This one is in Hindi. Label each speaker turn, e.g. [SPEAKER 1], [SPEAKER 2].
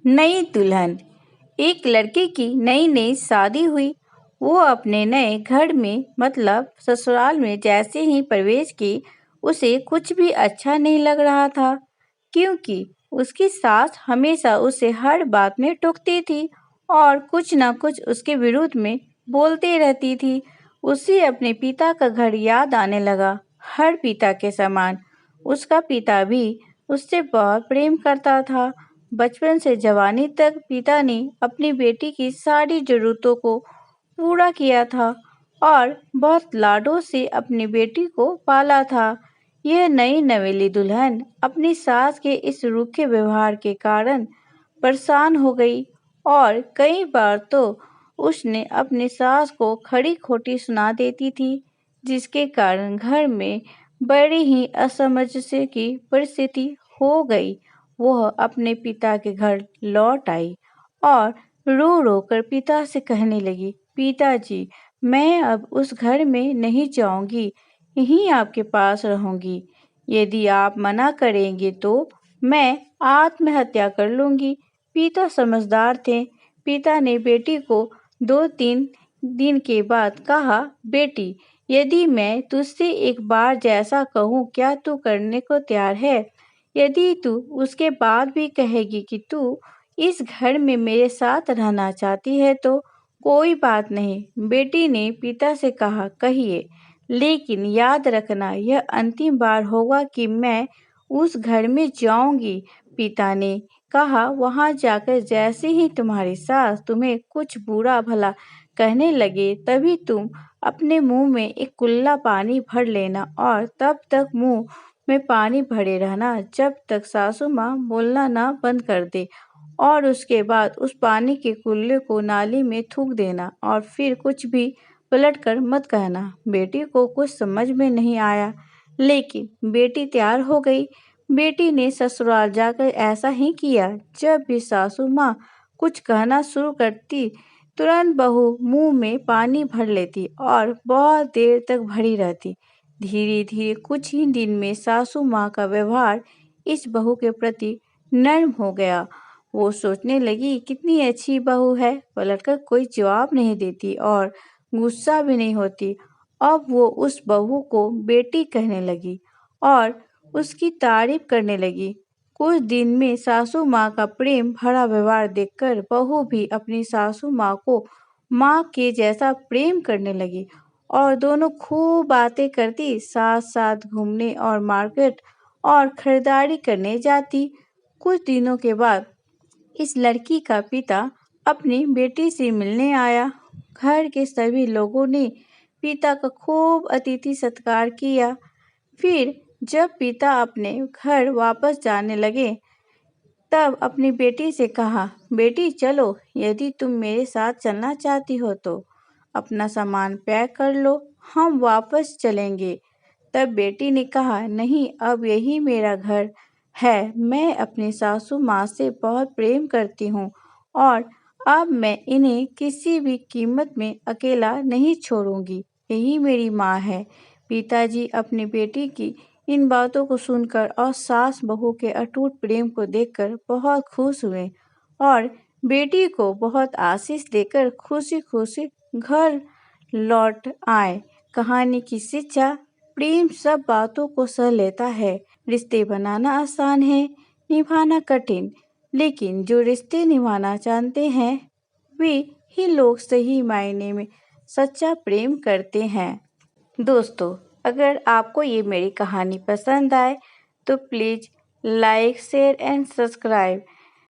[SPEAKER 1] नई दुल्हन। एक लड़के की नई नई शादी हुई। वो अपने नए घर में मतलब ससुराल में जैसे ही प्रवेश की उसे कुछ भी अच्छा नहीं लग रहा था, क्योंकि उसकी सास हमेशा उसे हर बात में टोकती थी और कुछ ना कुछ उसके विरुद्ध में बोलती रहती थी। उसे अपने पिता का घर याद आने लगा, हर पिता के समान। उसका पिता भी उससे बहुत प्रेम करता था। बचपन से जवानी तक पिता ने अपनी बेटी की सारी जरूरतों को पूरा किया था और बहुत लाडों से अपनी बेटी को पाला था। यह नई नवेली दुल्हन अपनी सास के इस रूखे व्यवहार के कारण परेशान हो गई और कई बार तो उसने अपनी सास को खड़ी खोटी सुना देती थी, जिसके कारण घर में बड़ी ही असमंजस की परिस्थिति हो गई। वह अपने पिता के घर लौट आई और रो रो कर पिता से कहने लगी, पिताजी, मैं अब उस घर में नहीं जाऊंगी, यहीं आपके पास रहूंगी। यदि आप मना करेंगे तो मैं आत्महत्या कर लूंगी। पिता समझदार थे। पिता ने बेटी को 2-3 दिन के बाद कहा, बेटी, यदि मैं तुझसे एक बार जैसा कहूँ क्या तू करने को तैयार है? यदि तू उसके बाद भी कहेगी कि तू इस घर में मेरे साथ रहना चाहती है तो कोई बात नहीं। बेटी ने पिता से कहा, कहिए, लेकिन याद रखना यह अंतिम बार होगा कि मैं उस घर में जाऊंगी। पिता ने कहा, वहां जाकर जैसे ही तुम्हारी सास तुम्हें कुछ बुरा भला कहने लगे तभी तुम अपने मुंह में एक कुल्ला पानी भर लेना और तब तक मुंह में पानी भरे रहना जब तक सासू माँ बोलना ना बंद कर दे, और उसके बाद उस पानी के कुल्ले को नाली में थूक देना और फिर कुछ भी पलट कर मत कहना। बेटी को कुछ समझ में नहीं आया, लेकिन बेटी तैयार हो गई। बेटी ने ससुराल जाकर ऐसा ही किया। जब भी सासू माँ कुछ कहना शुरू करती, तुरंत बहू मुंह में पानी भर लेती और बहुत देर तक भरी रहती। धीरे धीरे कुछ ही दिन में सासू माँ का व्यवहार इस बहू के प्रति नर्म हो गया। वो सोचने लगी, कितनी अच्छी बहू है, पलटकर कोई जवाब नहीं देती और गुस्सा भी नहीं होती। अब वो उस बहू को बेटी कहने लगी और उसकी तारीफ करने लगी। कुछ दिन में सासू माँ का प्रेम भरा व्यवहार देखकर बहू भी अपनी सासू माँ को माँ के जैसा प्रेम करने लगी और दोनों खूब बातें करती, साथ साथ घूमने और मार्केट और खरीदारी करने जाती। कुछ दिनों के बाद इस लड़की का पिता अपनी बेटी से मिलने आया। घर के सभी लोगों ने पिता का खूब अतिथि सत्कार किया। फिर जब पिता अपने घर वापस जाने लगे तब अपनी बेटी से कहा, बेटी चलो, यदि तुम मेरे साथ चलना चाहती हो तो अपना सामान पैक कर लो, हम वापस चलेंगे। तब बेटी ने कहा, नहीं, अब यही मेरा घर है। मैं अपनी सासू माँ से बहुत प्रेम करती हूँ और अब मैं इन्हें किसी भी कीमत में अकेला नहीं छोड़ूंगी। यही मेरी माँ है। पिताजी अपनी बेटी की इन बातों को सुनकर और सास बहू के अटूट प्रेम को देखकर बहुत खुश हुए और बेटी को बहुत आशीष देकर खुशी खुशी घर लौट आए। कहानी की शिक्षा, प्रेम सब बातों को सह लेता है। रिश्ते बनाना आसान है, निभाना कठिन, लेकिन जो रिश्ते निभाना जानते हैं वे ही लोग सही मायने में सच्चा प्रेम करते हैं। दोस्तों, अगर आपको ये मेरी कहानी पसंद आए तो please like, share and subscribe.